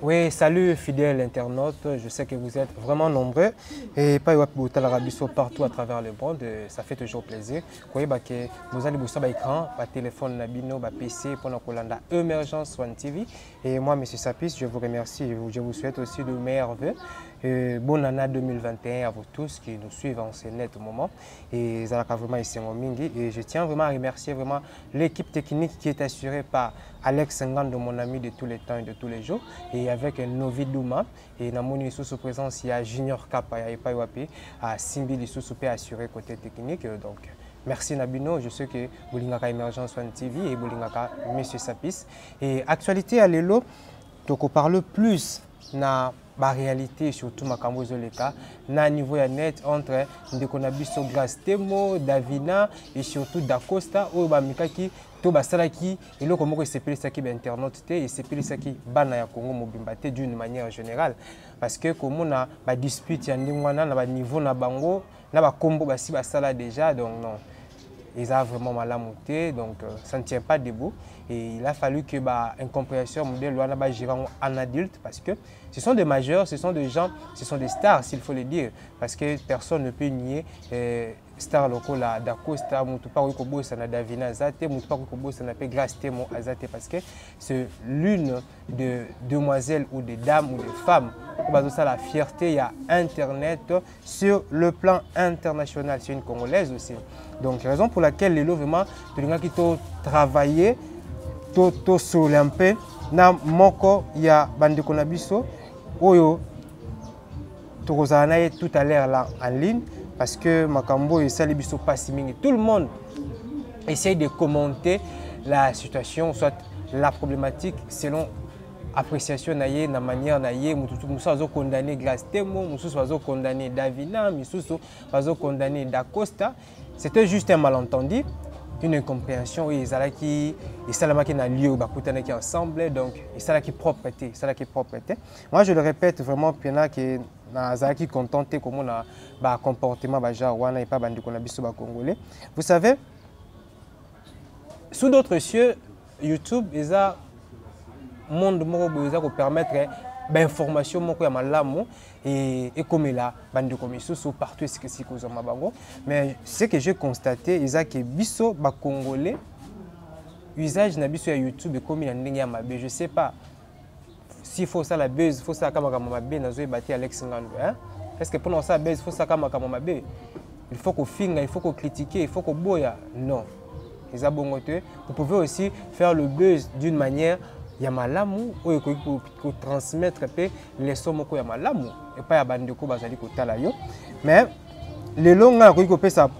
Oui, salut fidèles internautes, je sais que vous êtes vraiment nombreux et pas partout à travers le monde, ça fait toujours plaisir. Vous voyez que vous allez vous écran, téléphone, PC pour nous Emergence One TV. Et moi, M. Sapis, je vous remercie et je vous souhaite aussi de meilleurs vœux. Bonne année 2021 à vous tous qui nous suivent en ce net moment. Et je tiens vraiment à remercier vraiment l'équipe technique qui est assurée par Alex Ngando, mon ami de tous les temps et de tous les jours, et avec Novi Douma. Et dans mon sous présence, il y a Junior Kappa, il y a à Simbi sous assuré côté technique. Donc, merci Nabino, je sais que vous avez Emergence One TV et vous avez Monsieur Sapis. Et actualité à l'élo, donc on parle plus na la réalité, surtout ma Zoleka, na niveau net entre Ndekonabiso Grastemo, Davina et surtout Dacosta, ou Bamikaki, Toba Salaki, et là comment c'est appelé ça qui est internaute et c'est appelé ça qui bana ya Congo Mobimbate d'une manière générale, parce que comme on a ba dispute ya ndingwana na ba niveau na bango, na ba combo ba si ba sala déjà, donc non. Ils ont vraiment mal à monter, donc ça ne tient pas debout. Et il a fallu que incompréhension modèle en adulte, parce que ce sont des majeurs, ce sont des gens, ce sont des stars, s'il faut le dire, parce que personne ne peut nier star locaux là, Dacosta, Moutupa Kobo, ça n'a Davina Azate, Moutupa Kobo, ça n'a pas Grâce Temo Azate, parce que c'est l'une de demoiselles ou des dames ou des femmes. La fierté, il y a Internet sur le plan international, c'est une Congolaise aussi. Donc, raison pour laquelle les lots vraiment, les gens qui ont travaillé, tout sur l'empé, na moko il y a bande konabiso, oyo, tout à l'heure là en ligne, parce que Makambo et Salibiso passe tout le monde essaye de commenter la situation, soit la problématique selon appréciation naie na manière naie mususu bazo condamner Grâce Temo, mususu bazo condamner Davina, mususu bazo condamner Dacosta. C'était juste un malentendu, une incompréhension et ils qui na lieu bakutana qui ensemble, donc ça qui propreté, Moi je le répète vraiment pena que na zaki contenté comme on a ba comportement ba genre wana et pas bandi qu'on a biso ba congolais. Vous savez, sous d'autres cieux, YouTube ils a monde moko qui permettre d'information moko ya malamu et comme là bande comme sous partout ce que c'est cause mabango, mais ce que j'ai constaté ils que biso ba congolais usage na biso ya YouTube comme il ndenge ya mabe, je sais pas s'il faut ça la buzz, faut ça kama mabe na zo bati Alex Ngando, hein, est-ce que pour ça buzz faut ça kama mabe, il faut qu'on finga, il faut qu'on critiquer, il faut qu'on boya, non, ils a bongote. Vous pouvez aussi faire le buzz d'une manière ya malamu oyo ko transmettre les sommes ko ya malamu et pas ya bandeko bazali ko tala yo, mais le longa ko pesa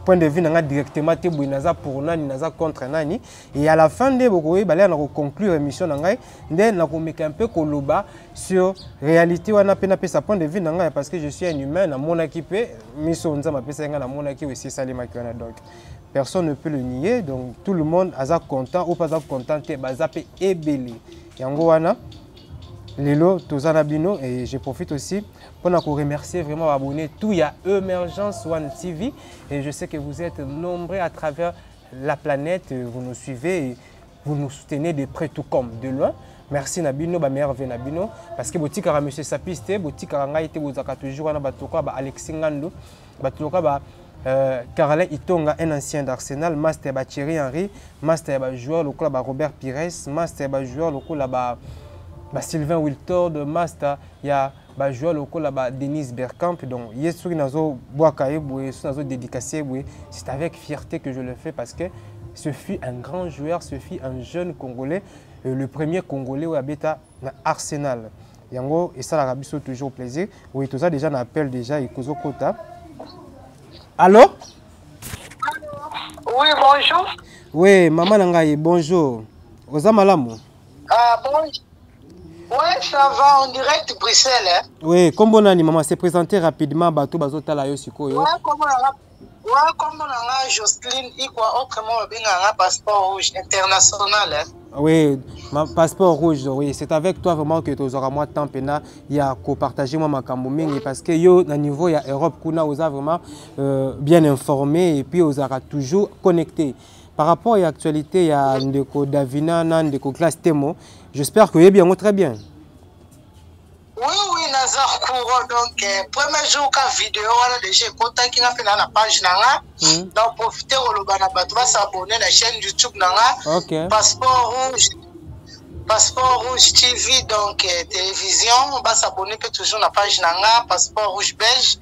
point de vue nanga directement te buinaza pour nani naza contre nani, et à la fin de bokoyi balé na ko conclure émission nanga ndé na ko meka un peu koloba sur réalité wana pe na pesa point de vue nanga, parce que je suis un humain na mon équipe miso nzama pesa nga na mon équipe aussi salima kiona, donc personne ne peut le nier, donc tout le monde est content ou pas content, bazapé et belé. Yango wana lelo tozana bino, et je profite aussi pour nous remercier vraiment abonner tout il y a Emergence One TV, et je sais que vous êtes nombreux à travers la planète, vous nous suivez et vous nous soutenez de près tout comme de loin. Merci Nabino, ba merveille Nabino, parce que boutique à monsieur Sapiste, boutique à ngaite vous avez toujours na batoka ba Alex Ngando, batoka ba Carolin Itonga, un ancien d'Arsenal, master ba Thierry Henry, master ba joueur le club ba Robert Pires, master ba joueur le club ba Sylvain Wiltord, master il y a ba joueur le club ba Denis Bergkamp. Donc yesu nazo boakaye boye, nazo dédicacé boye, c'est avec fierté que je le fais, parce que ce fut un grand joueur, ce fut un jeune Congolais, le premier Congolais où habite à Arsenal. Yango et ça la biso toujours plaisir. Oui, tout ça déjà on appelle déjà Ikozo Kota. Allô? Oui, bonjour. Oui, maman Nangaye, bonjour. Oza malamu? Ah, bonjour. Oui, ça va en direct Bruxelles. Hein? Oui, comment on a maman s'est présenté rapidement, bateau bazota la yo sikoyo. Ouais, comment on a Jocelyne, il quoi autrement bien un passeport rouge international. Hein? Oui, ma passeport rouge, oui, c'est avec toi vraiment que tu auras moi temps pena, il y a co partager moi ma kambomingi, parce que yo na niveau il y a Europe kuna osa vraiment bien informé, et puis osera toujours connecté. Par rapport à l'actualité, il y a Ndeko Davina, Ndeko Grâce Temo. J'espère que vous êtes bien, très bien. pour donc premier jour ka vidéo wana déjà contacté na pena na page nanga donc profiter oloba na bato ba s'abonner na chaîne YouTube nanga Passeport Rouge TV donc télévision on va s'abonner peut toujours na page nanga Passeport Rouge Belge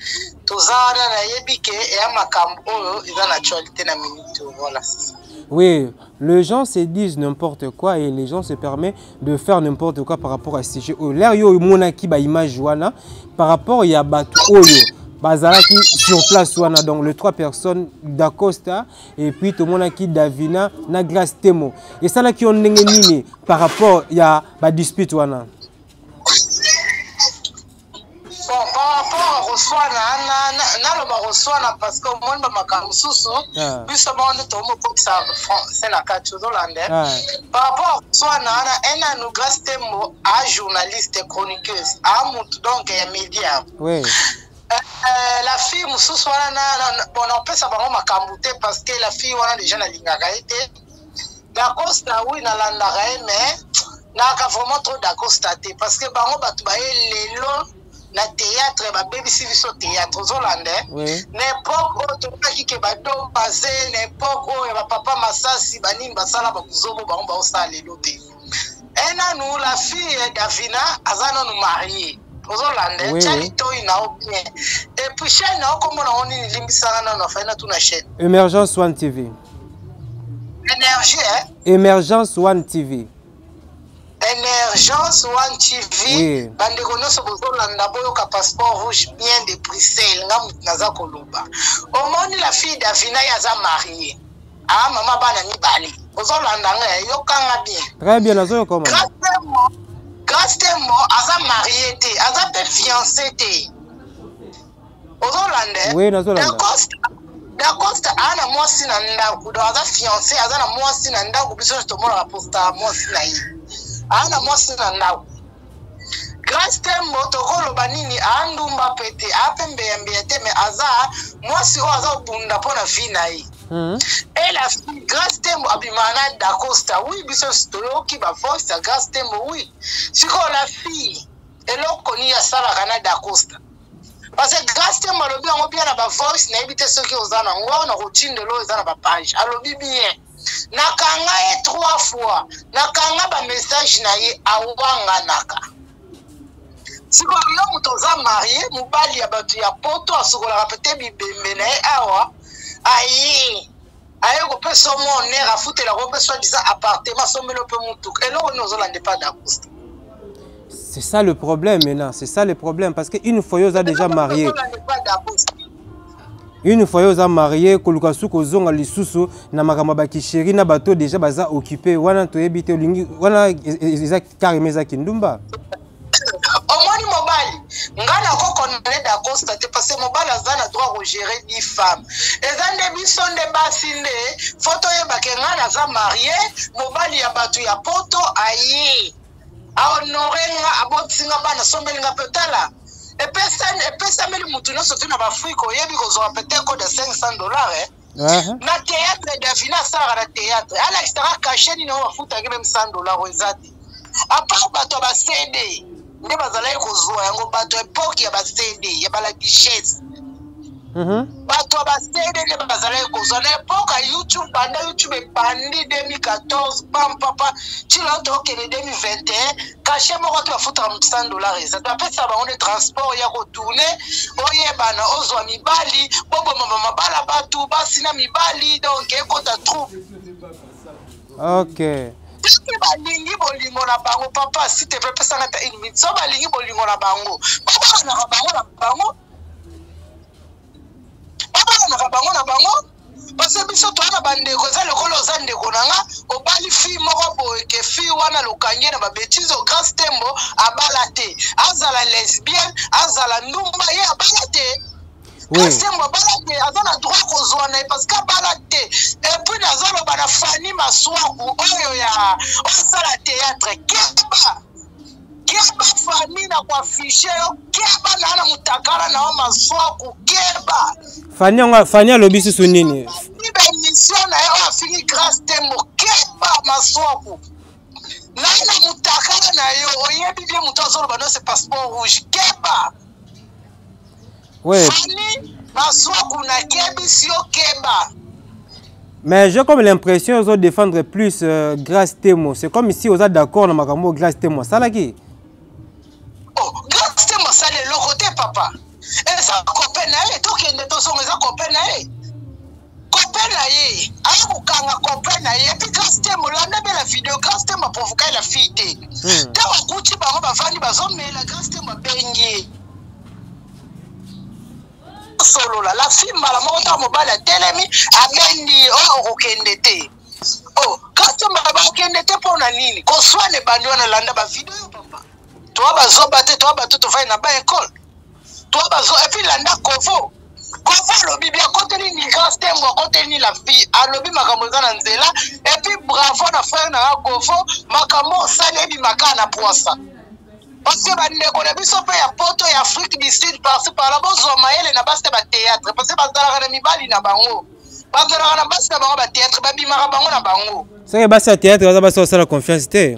tozana na yebike et makambo oyo eza na actualité na minute voilà. Oui, les gens se disent n'importe quoi et les gens se permettent de faire n'importe quoi par rapport à ce sujet. L'air yo monaki ba image wana par rapport ya bato oyo bazalaki sur place wana donc les 3 personnes d'Acosta et puis tout monaki Davina na Grace Temo. Et ça là qui on ndenge nini par rapport ya ba dispute wana. Bon, par rapport à Roswana, parce que moi, je suis c'est la carte hollandaise. Par rapport à Roswana, un Grace Temo, un journaliste chroniqueuse, donc un média. Oui. La fille, on peut savoir parce que la fille, on a déjà la ligne d'Acosta, oui, na landarae, mais n'a vraiment trop d'Acostaté parce que bango les lots. Na théâtre ba baby service au théâtre aux Hollandais n'importe où tu qui ba don passé n'importe où ba papa Masasi bani basala ba kuzobo ba on ba osala loté et nous la fille Davina azana nous marier aux Hollandais chalito ina bien et puis chaîne na comme on ni limbisana na fa na tuna chaîne Émergence One TV énergie Émergence One TV Émergence One TV, bandeko nyonso bozolanda boyoka Passeport Rouge bien de Bruxelles, naza koloba. Omoni la fille Davina yaza mariée. Ah maman bana mibali. Bozolanda nga yokanga bien. Très bien nazo comment. Grace Temo aza mariée te, aza pe fiancé te. Bozolanda. Oui nazo landa. D'Acosta ana mwasi na ndako, aza fiancé, aza na mwasi na ndako biso tomona posta mwasi na yi. Ana mwasi na ndako Grace Temo tokoloba nini andumba pete apembe te mais aza mwasi o aza bunda pona fina yi et la fille Grace Temo abimana d'Acosta oui biso stoyoki ba voice ya Grace Temo oui siko la fille eloko ni ya sala kana d'Acosta parce que Grace Temo alobi yango bien na ba voice na ebite soki ozana ngo na rotindelo ezana ba page alobi bien nakanga ye 3 fois nakanga ba message na ye awanga naka siko yo muto za marié mubali ya batu ya poto asokola peut-être bibembe na ye awa ayi ko peso mo ner afutela ko peso disant appartement somelo pe mutuka eloko nozolande pas d'Acosta. C'est ça le problème maintenant, c'est ça le problème parce que une fois yo a déjà marié. Une fois ils ont marié, kolukasu kozonga lisusu na makamba ba kisheri na bateau déjà baza occupé wana to ebite lingi wana exact karimeza kindumba. Omoni mobali ngana ko connaître d'Acosta te parce que mobali azana droit de gérer 10 femmes. Ezande bisonde basinde photo ye bakengana za marié mobali ya batu ya poto ayi. A honorer nga abotinga bana sombelinga petala. Et personne ne m'a sorti na bafriko yebi ko zo peut-être de $500 na théâtre Davina sara na théâtre à l'extérieur caché ni no bafuta ke même $100 ezati apa bato ba CD nde bazala ko zo yango bato époque ya ba CD ya ba la duchesse bato ba CD nde bazala ko zo na époque YouTube banda YouTube bandi 2014 pam papa chila to ke 2021 caché moko to bafuta $100 ezati après ça ba on est transport ya ko tourner oyeba na ozwa mibali bobo mama bala batu basina mibali donc ekota troupe. OK. Balingi bolingo na bango papa si te veut pesa ngata une minute so balingi bolingo na bango baba na bango na bango parce que biso to na bandeko za lokolo za ndeko nanga obali fi moko boye ke fi wana lokange na ba bêtise Grace Temo abala te azala lesbienne azala ndumba ye abala te. Grace Temo abala te azana droit kozwa na parce que abala te et puis nazalo bana Fani Maswaku oyo ya osala théâtre keba Fani na kwa fiche yo keba na mutakala na Maswaku keba Fani alobi susu nini ba mission na yo afiki Grace Temo keba Maswaku na mutakala na yo oyebi bien muto azolo bano c'est Passeport Rouge keba Ouais. Fani baswa kuna kebi sio keba. Mais j'ai comme l'impression qu'ils ont défendre plus Grâce Temo. C'est comme ici, ils sont d'accord dans ma Grâce Temo. Ça là qui? Oh, Grâce Temo, ça le côté papa. Et ça copain nae, tout qui est son ça copain nae. Copain nae, alors qu'on copain nae. Et puis Grâce Temo, là, on a la vidéo. Grâce Temo a provoqué la fille. Dans le coup, tu vas vendre bazon, mais la Grâce Temo a baigné. Solo là, la fille m'a la montre mobile à Telemi, a bendi, oh, okendete. Oh, Grâce Temo a okendete pour nanini. Qu'on soit les bandits on a landa ba vidéo, papa. Toi, bazo bate, toi, bateau, tu vas na école. Toi, bazo, et puis landa kovo. Kovo, lobi, bien, contenu ni Grâce Temo, contenu la fille, a lobi makamoza na nzela, et puis bravo na frère na kovo, makamo, sanebi makana poisa. Parce que bandeko na biso pe ya poto ya Afrique du Sud parce par là bozo maele na basta ba théâtre parce que bazala na mibali na bango bazala na basta bango ba théâtre ba bimaka bango na bango c'est que basta théâtre baza basta osala confiance té.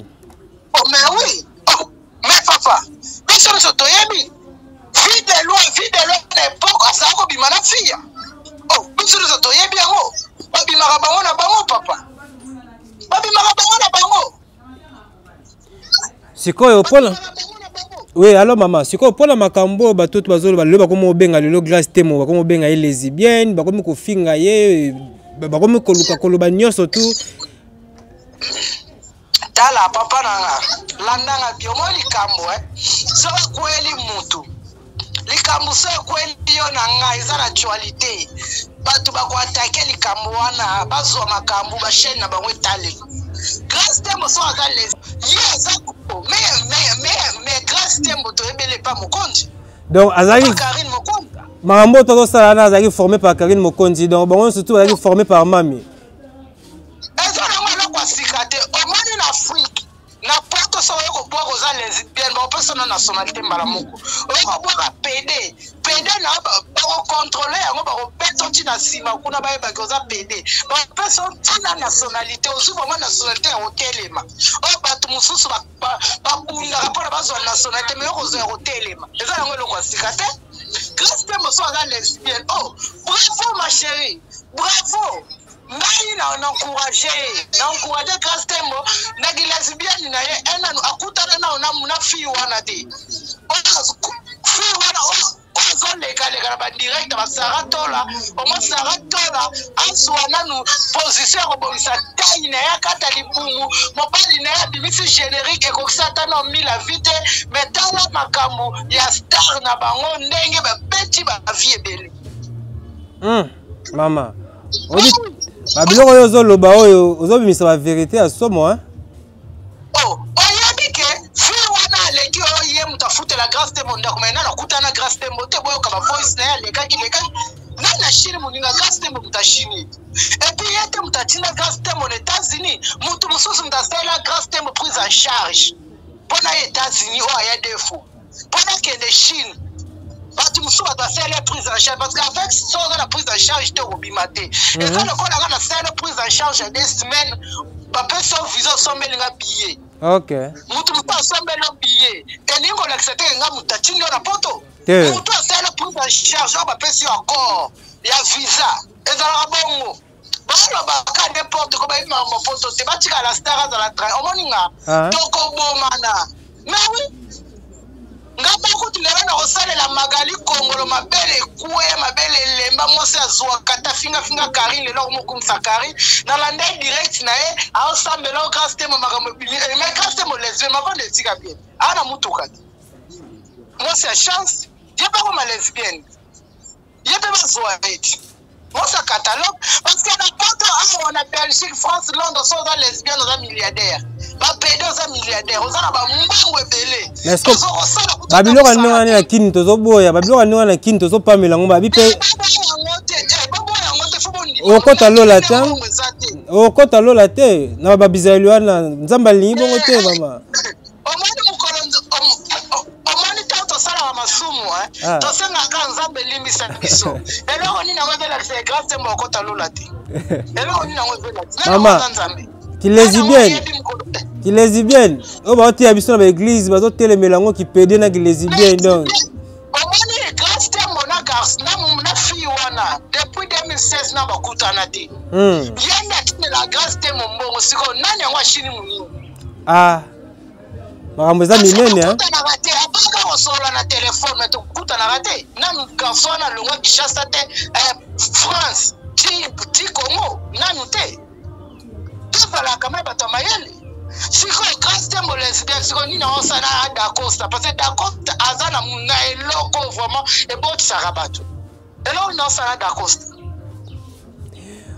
Oh mais oui, oh, mais papa biso biso toyebi vie de loin l'époque ça ko bimana fille. Oh biso biso toyebi yango ba bimaka bango na bango papa ba bimaka bango na bango sikoyo pona. Oui, alors maman, c'est quoi pour la makambo bato bazolo baloba comme obenga lelo Grâce Temo ba comme obenga ye lesbienne ba comme ko finga ye ba comme ko luka koloba nyonso tout. Tala papa na landanga biomo likambo so kweli mutu likambo so kweli yo na ngai za actualité bato ba ko attaquer likambo wana bazwa makambo ba chaîne na bango tale Grâce Temo so za les yes mais Grâce Temo to ebele pas Mokonzi. Donc azali Karine Mokonzi. Marambo to sala na azali formé par Karine Mokonzi donc bon surtout azali formé par Mami. Ezana mwana kwa sikate omani na Afrique na poto so ko boko za lesbienne ba personne nationalité mbala moko. O ko PD na ba contrôler yango ba ko petonti na sima kuna ba ba ko za PD. Ba personne tina nationalité ozu ba nationalité ya hotelema. O batu mususu ba kunda rapora ba zo nationalité mais ko zo hotelema. Ezana ngolo kwa sikate. Grâce Temo so za lesbienne. Oh, bravo ma chérie. Bravo. Ngai na encourager Grâce Temo na lesbienne na ye enanu akutana na fille wana te fille wana ozo lega ba direct ba saratola omo saratola aswana nu position ko bomisa taille na ya kata libumu mobali na ya bimisi générique ko satana mi la vite metala makambo ya star na bango ndenge ba petit ba vie belle Maman Babiloko yo zoloba oyo ozobimisa ba vérité à somo hein. Oh, oyebi ke fille wana leki oye mutafuta la Grâce Temo ndako mais na kutana Grâce Temo te boyo ka voice na ya lekaki na shiri muninga Grâce Temo mutashini. Et puis yete mutatina Grâce Temo aux États-Unis, mutu mususu mutasela Grâce Temo prise en charge. Pona États-Unis o ya defo. Pona que de Chine batu musu batasela prise en charge parce qu'avec ça la prise en charge te obimate. Et ça le kola na sela prise en charge des semaines ba peso visa sombelinga billet. OK. Mutu muta sombela billet. Et ningo l'accepter nga mutatini na poto. Mutu sela prise en charge ba peso encore ya visa. Ezala bongo. Balo baka n'importe comment il m'a mon poto te batika la star dans la train. Omoninga. Toko bomana. Mais oui. Ngapa kutilera na osale la magali kongolo mabele kuwe mabele lemba mose azwa kata finga Karine lelo mokumsa Karine na lande direct na ye ensemble lo Grâce Temo makambo bili mais Grâce Temo lesbienne ma bonne tika bien ana mutuka moi c'est chance je pas comme lesbienne je peux pas soirée moi ça catalogue parce que na poto on a Belgique France Londres sont dans lesbiennes dans milliardaires ba pédo za milliardaires on a ba mbongo ebele est-ce que babiloko ndonga na kini tozoboya babiloko ndonga na kini tozopamela ngo babipe okota lola te na babizali wana nzamba lingi bongo te mama omani mukolo omani tato sala masumu to senga ka nzambe limbisa biso eloko nini na webela c'est Grâce Temo okota lola te eloko nini na webela mama qui lesbienne o ba otia biso na ba église bazo telemela ngo ki pede na ki lesbienne donc omani Grâce Temo na mars na fille wana depuis 2016 na bakutana te yenda tine la grâce te mombongo siko nani yango ashini munini makambo eza minene kutanaka te apaka kosolola na telefone me tokutanaka te nanu garçon wana longwa Kinshasa te France ti Congo nanu te tozalaka me bato mayele sikoyo grâce te mo lesbienne sikoyo nini osana Dacosta parce que Dacosta aza na eloko vraiment ebotisaka bato eloko nini osana Dacosta.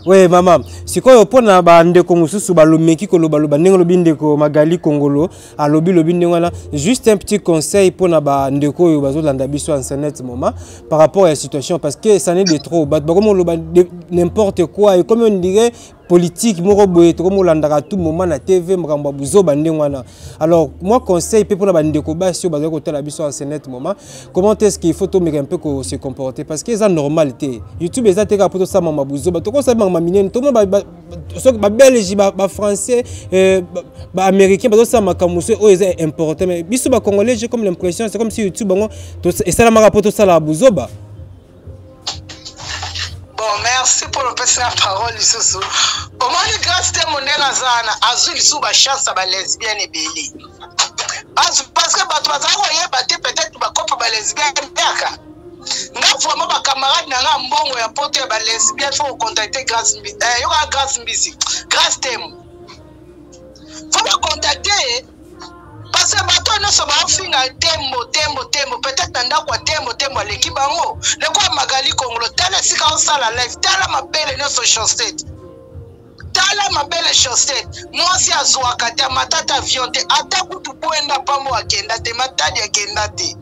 Oui, maman. Si quoi pour na bande Congo sous balomeki koloba loba ndenge lobi ndeko Magali Congolo a lobi ndengwana juste un petit conseil pour na bande ko yo bazo landa biso en internet moment par rapport à la situation parce que ça n'est de trop bat comme loba n'importe quoi et comme on dirait politique moko boye to comme landaka tout moment na TV mkambo buzo bandengwana. Alors moi conseil pour na bande ko basio bazo ko tala biso en internet moment comment est-ce qu'il faut to un peu se comporter parce que c'est normalité YouTube eza teka poto sa mama buzo ba to ko sa mama minene to ba belge ba français ba américain ba to sa makamuso o eza important mais biso ba congolais j'ai comme l'impression c'est comme si YouTube bango to et ça la maka poto sa la buzo ba. Bon, merci pour le petit la parole, Lisusu. Au moins, grâce à mon élazana, Azul sous ma chance à ma lesbienne et Béli. Parce que peut-être ma couple ma lesbienne et nga vraiment ma camarade n'a mbongo ya pote ba lesbienne faut contacter grâce Mbisi. Grâce Temo. Faut me contacter. Parce que bato ne sont pas finga tembo peut-être nanda kwa tembo l'équipe bango le quoi Magali Congolo tala sika on sala live tala ma belle ne so chaussette tala ma belle chaussette moi si azwa kata matata vionte ata kutu poenda pambo akenda te matadi akenda te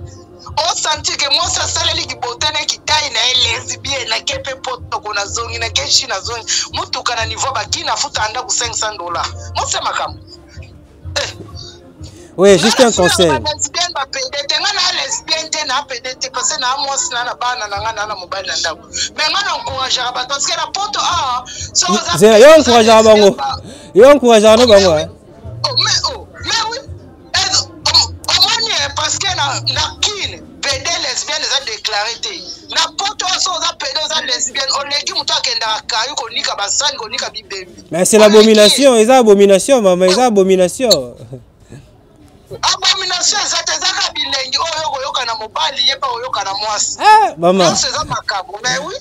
on senti que moi ça sala liki botene ki tai na lesbienne na kepe poto kona zongi na keshi na zongi mutu kana niveau bakina futa anda ku $500 moi c'est makam Oui, juste un conseil. Parce que PD lesbienne est déclaré. Mais c'est l'abomination, c'est l'abomination, maman, c'est l'abomination. Abomination ezatezaka bilengi oyo yoka na mobali yepa oyoka na mwasi. Maman. C'est ça makabo, mais oui.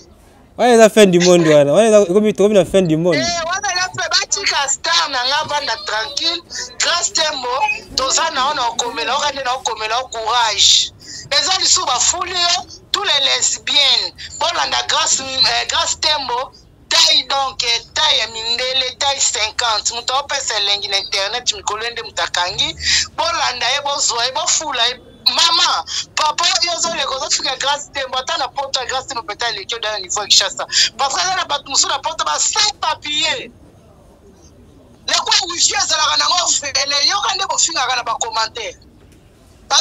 Ouais, la fin du monde wana. Ouais, comme la fin du monde. Wana la fe batika star na ngaba na tranquille, grâce tembo, tozana ona okomela, okande na okomela courage. Eza lisu ba fulio tous les lesbiennes. Bolanda grâce tembo. Taille donc, taille mindele, taille 50. Muta opese lengi na internet, mikolende mutakangi. Bolanda ebo zoe, ebo fula. Maman, papa, yozo le gozo fika grâce tembo. Ata na porte grâce tembo peta lekyo dans le niveau de Kinshasa. Parce que na bat musu na porte ba sans papier. Le quoi wifi azala na ngofele, yo kande bo finga kana ba commentaire.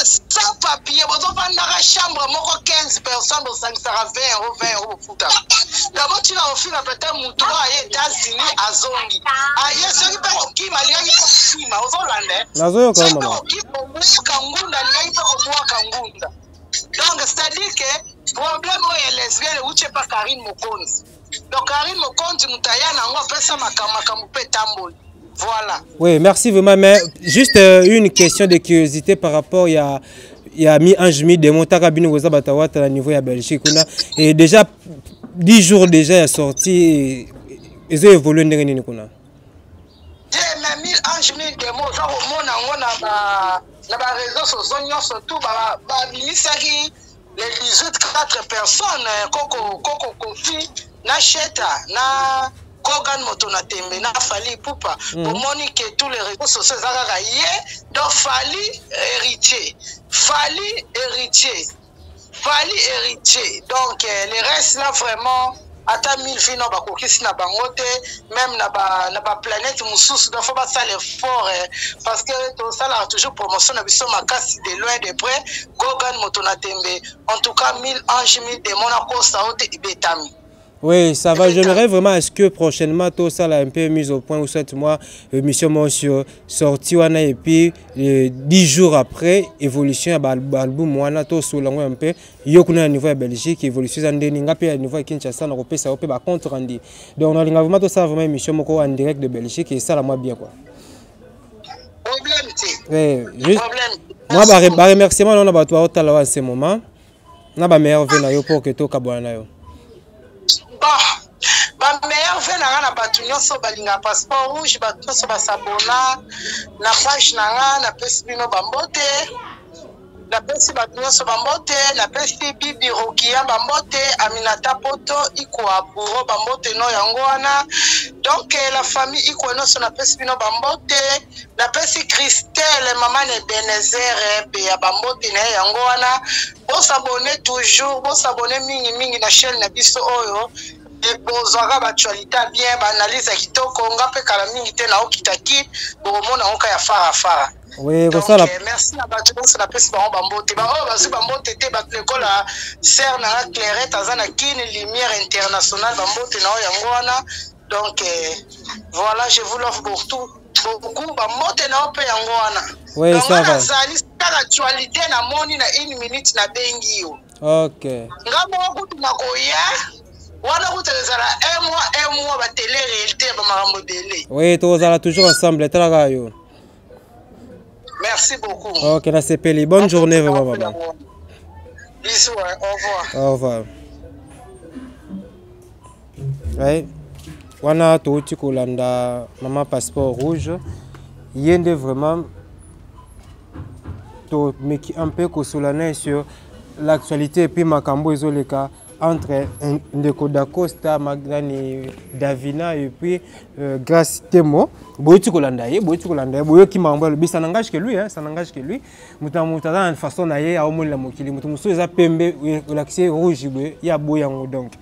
Sans papier, vous avez dans la chambre, 15 personnes, vous avez 20 € futa. D'abord, tu vas offrir peut-être mon droit aux États-Unis, à Zongi. Aïe, ce qui peut qui m'a lié au film, aux Hollandais. Ce qui peut qui pour moi, Kangunda, il y a pour moi, Kangunda. Donc, c'est-à-dire que le problème est lesbienne, où tu n'es pas Karine Mokonzi. Donc, Karine Mokonzi, Moutayana, on va faire ça, Makamupe Tambol. Voilà. Oui, merci vraiment. Mais juste une question de curiosité par rapport il y a mis un jemi de Montarabine aux Abatawat à niveau de Belgique. Et déjà 10 jours déjà est sorti. Ils ont évolué dans les kuna. J'ai mis un jemi de mots genre au monde on a réseaux sociaux surtout les 18 personnes Coco Kofi na Cheta na Kogan Motonatembe na Fali Poupa pour moniquer tous les réseaux sociaux donc Fali héritier donc les restes là vraiment ata 1000 filles na bakokisi na bangote même na ba planète mususu donc faut pas ça l'effort parce que tout ça là toujours promotion na biso makasi de loin de près Kogan Motonatembe en tout cas 1000 anges 1000 démons na Costa Haute Ibetami. Oui, ça va. J'aimerais vraiment à ce que prochainement, tout ça là un peu mise au point, ou soit moi, mission moi sur sorti et puis 10 jours après, évolution à l'album, moi, tout sur un peu, il y a un niveau de Belgique, évolution en déninga, puis à niveau de Kinshasa, on peut ça, on peut contre rendre. Donc, on a vraiment tout ça, vraiment émission en direct de Belgique, et ça, là, moi, bien quoi. Problème, oui, juste, moi, bah, remerciement, on a battu à ce moment. On a meilleur venu pour que tout kabouana yo. Ba meilleur venu na batu nyonso balinga passeport rouge batu nyonso basabona na page nanga na pesi bino bambote na pesi batu nyonso bambote na pesi bibi Rokia bambote Aminata Poto iko aburo bambote no yango wana donc la famille iko nyonso na pesi bino bambote na pesi Christelle maman Ebenezer be ya bambote na yango wana bo s'abonner toujours bo s'abonner mingi na chaîne na biso oyo et bozwaka bactualité bien baanalyse ya kitoko nga mpe kala mingi te na okitaki bokomona oka ya fara oui, donc merci na bato nyonso napesi bango bambote baoyo bazwi bambote te bato lekola ser nanga Clairette aza na kini lumière internationale bambote na oyo yango wana donc voilà je vous l'offre beaucoup bambote na o mpe yango wana oui, donc ça va nazali kaka actualité na moni na 1 minute na bengi yo ok nga moko kutu nakoya wana kutelezala un mois ba télé réalité ba makambo délai oui tozala toujours ensemble talaka yo merci beaucoup ok na sepeli bonne journée vraiment maman bisous au revoir au revoir oui wana touti kolanda maman passeport rouge yende vraiment to meki un peu kosolana sur l'actualité et puis makambo ezoleka entre Ndeko Dacosta, Magdani Davina et puis Grace Temo. Boyoti kolanda ye, boyo ki mamba le ça n'engage que lui, hein, ça n'engage que lui. Mutamutaza en façon na ye a omoni la mokili, mutamuso eza pembe l'accès rouge ya boyango donc.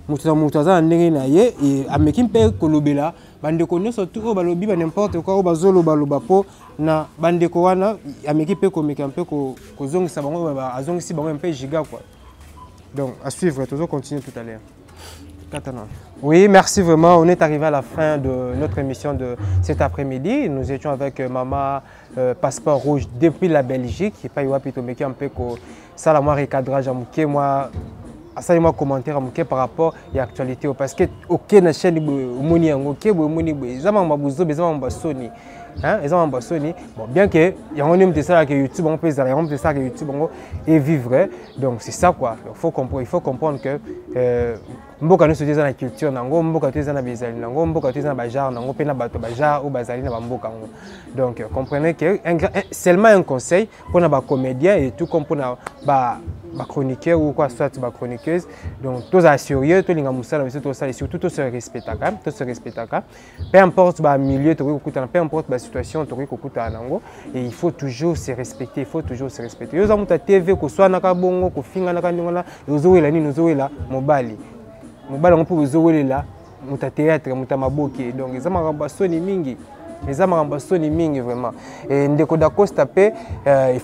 Mutaza ndenge na ye et ameki mpe kolobela bandeko nyonso tout balobi ba n'importe quoi bazolo baloba po na bandeko wana ameki mpe komeka mpe kozongisa bango azongisi bango mpe giga quoi. Donc, à suivre, toujours continuer tout à l'heure. Oui, merci vraiment. On est arrivé à la fin de notre émission de cet après-midi. Nous étions avec Maman Passeport Rouge depuis la Belgique. Et pas un peu ça, la moi recadrage à moi. Ça, moi commentaire à par rapport à l'actualité. Parce que, ok, na chaîne, moni ok, moni, zama mabuzo, zama mbasoni. Hein, ils ont ambassadé. Bon, bien que y a un homme de ça que YouTube, on peut ça, de ça que YouTube et vivre. Donc c'est ça quoi. Il faut comprendre que mboka nous sommes dans la culture, nango mboka tu es dans la bizarrerie, nango mboka tu es dans la bajar, nango pena bato bajar ou bazali na mboka. Donc comprenez que seulement un conseil pour les comédiens et tout comme pour les chroniqueurs ou quoi soit les chroniqueuses. Donc tous assurés, tous les gamoussas, tout ça et surtout tous se respectent quand même, tous se respectent quand. Peu importe le milieu, peu importe la situation, et il faut toujours se respecter, il faut toujours se respecter. Yo zamuta TV ko soit na kabongo ko finga na kandingola, yo zoela ni zoela mobali. Mobali on peut zoela muta théâtre, muta maboki. Donc ils ont ambasoni mingi. Les ambassadeurs mingi vraiment et Ndeko Dacosta il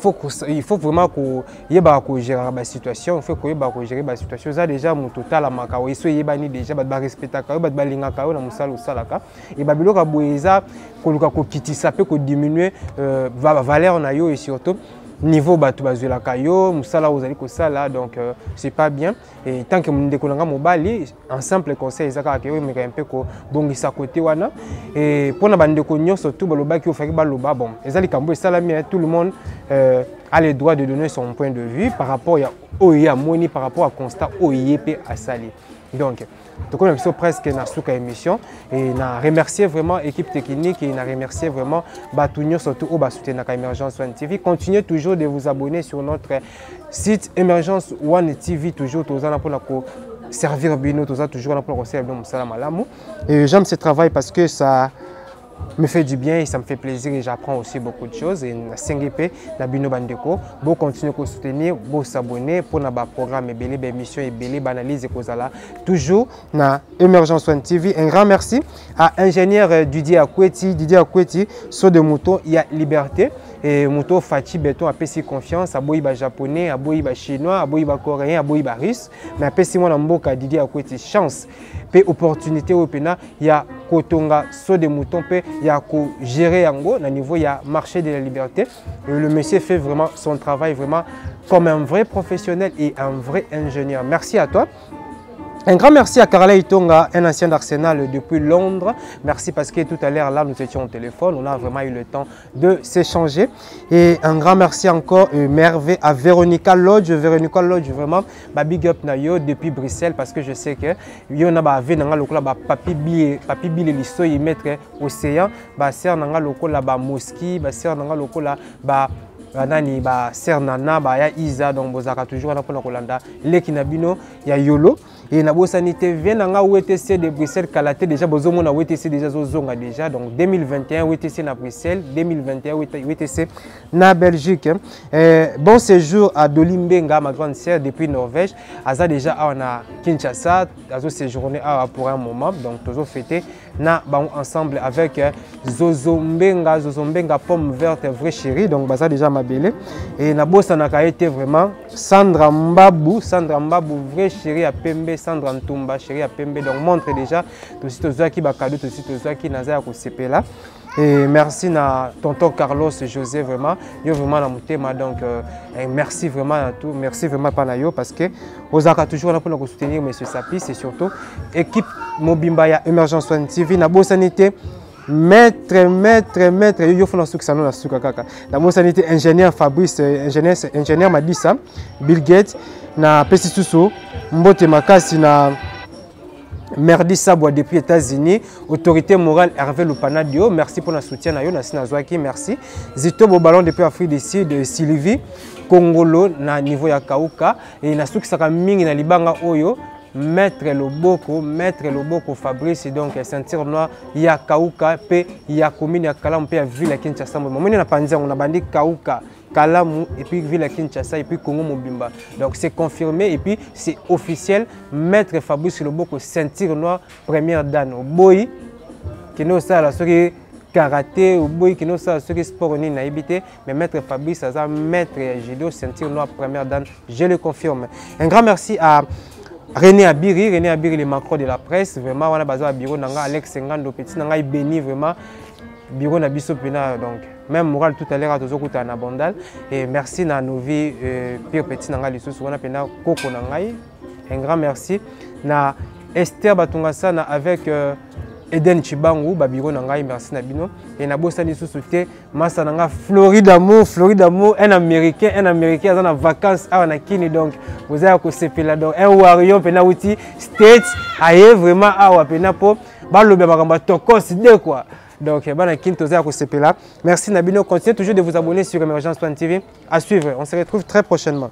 faut vraiment que gérer la situation, il faut que gérer la situation ça déjà mon total amaka iso yebani déjà ba respecter ka ba balinga ka na musala usalaka et babilo ka boeza koluka ko kitisa pe ko diminuer valeur na yo et surtout niveau batu bazela kayo musala ozali ko sala donc c'est pas bien et tant que Ndeko nanga mobali en simple conseil ezaka ke meka un peu ko bongisa côté wana et pona bandeko nyonso tout baloba ki ofaki baloba bon ezali kambo salami tout le monde a le droit de donner son point de vue par rapport à oya moni par rapport à constat oyep à sali donc on a presque na suka émission et na remercier vraiment l'équipe technique et na remercier vraiment Batounio surtout au soutenir Emergence One TV. Continuez toujours de vous abonner sur notre site Emergence One TV toujours pour servir bino toujours pour servir mon salam alamu et j'aime ce travail parce que ça me fait du bien et ça me fait plaisir et j'apprends aussi beaucoup de choses. Et na CNGP, na Bino Bandeko, vous continuez à soutenir, vous s'abonner pour nos programmes et belles émissions et belles analyses et toujours na Emergence One TV. Un grand merci à ingénieur Didier Akweti, saut de moto, il y a liberté. Et moto Fati Beton a payé confiance, à Boïba japonais, à Boïba chinois, à Boïba coréen, à Boïba russe. Mais à payé mon amboka Didier Akweti chance, pe opportunité au pena, il y a Kotonga saut de mouton, il y a ko gérer yango, na niveau il y a marché de la liberté. Et le monsieur fait vraiment son travail vraiment comme un vrai professionnel et un vrai ingénieur. Merci à toi. Un grand merci à Karala Itonga, un ancien d'Arsenal depuis Londres. Merci parce que tout à l'heure, là, nous étions au téléphone. On a vraiment eu le temps de s'échanger. Et un grand merci encore, Merveille, à Véronica Lodge. Véronica Lodge, vraiment, big up na yo depuis Bruxelles parce que je sais que yo na ba ave nanga lokola ba papi bile liso y mettre océan, ba ser nanga lokola ba mosquée, ba ser nanga lokola ba nani ba ser nana ba ya Isa donc bozaka toujours na pona kolanda leki na bino ya yolo. Et na bosanité vient na WTC de Bruxelles Kalaté déjà bozomo na WTC déjà zozonga déjà donc 2021 WTC na Bruxelles 2021 WTC na Belgique. Bon séjour à Dolimbenga ma grande sœur depuis Norvège aza déjà à na Kinshasa azo séjourné pour un moment donc tozo fêter na ba ensemble avec Zozombenga pomme verte vrai chérie donc baza déjà ma belle et na bosana ka été vraiment Sandra Mbabou vrai chérie à Pembe Sandra Ntumba chérie à Pembe donc montre déjà tout si tozaki ba cadeau tout si tozaki naza ko sepela et merci na tonton Carlos José vraiment yo vraiment na mutema donc merci vraiment à tout merci vraiment pas yo parce que ozaka toujours là pour soutenir monsieur Sapis et surtout équipe Mobimba ya Emergence One TV na bosanité maître yo fona suka sana na suka kaka na bosanité ingénieur Fabrice ingénieur Madissa Bill Gates na pesi susu mbote makasi na Merdi Sabwa depuis États-Unis, autorité morale Hervé Lupanadio, merci pour le soutien na yo na Sinazwaki, merci. Zito Ballon depuis Afrique du Sud de Sylvie, Congolo na niveau ya Kauka et na suki saka mingi na libanga oyo Maître Loboko Fabrice donc ceinture noire ya Kauka pe ya commune ya Kalamu pe ya ville ya Kinshasa. Momoni na panzia on a bandi Kauka Kalamu et puis ville à Kinshasa et puis Congo Mobimba. Donc c'est confirmé et puis c'est officiel. Maître Fabrice Loboko ceinture noire première dan. Boy qui nous ça la soirée karaté ou boy qui nous ça la soirée sport ni naïbité mais Maître Fabrice ça maître judo ceinture noire première dan. Je le confirme. Un grand merci à René Abiri, le macro de la presse, vraiment on a besoin de bureau nanga Alex Ngando petit nanga béni vraiment bureau na biso pena donc même moral tout à l'heure à tozokuta na bandal et merci na novi pire petit nanga lisusu on a pena koko nangai un grand merci na Esther Batunga na avec Eden Chibangu babiro nangai merci na bino et na bossa lisusu te massa nanga Florida Amour un américain à na vacances à na kini donc vous avez ko sepela donc un warrior pena outi states aye vraiment awa pena po balobe bakamba tokos de quoi. Donc, merci Nabino. Continuez toujours de vous abonner sur Emergence One TV. À suivre. On se retrouve très prochainement.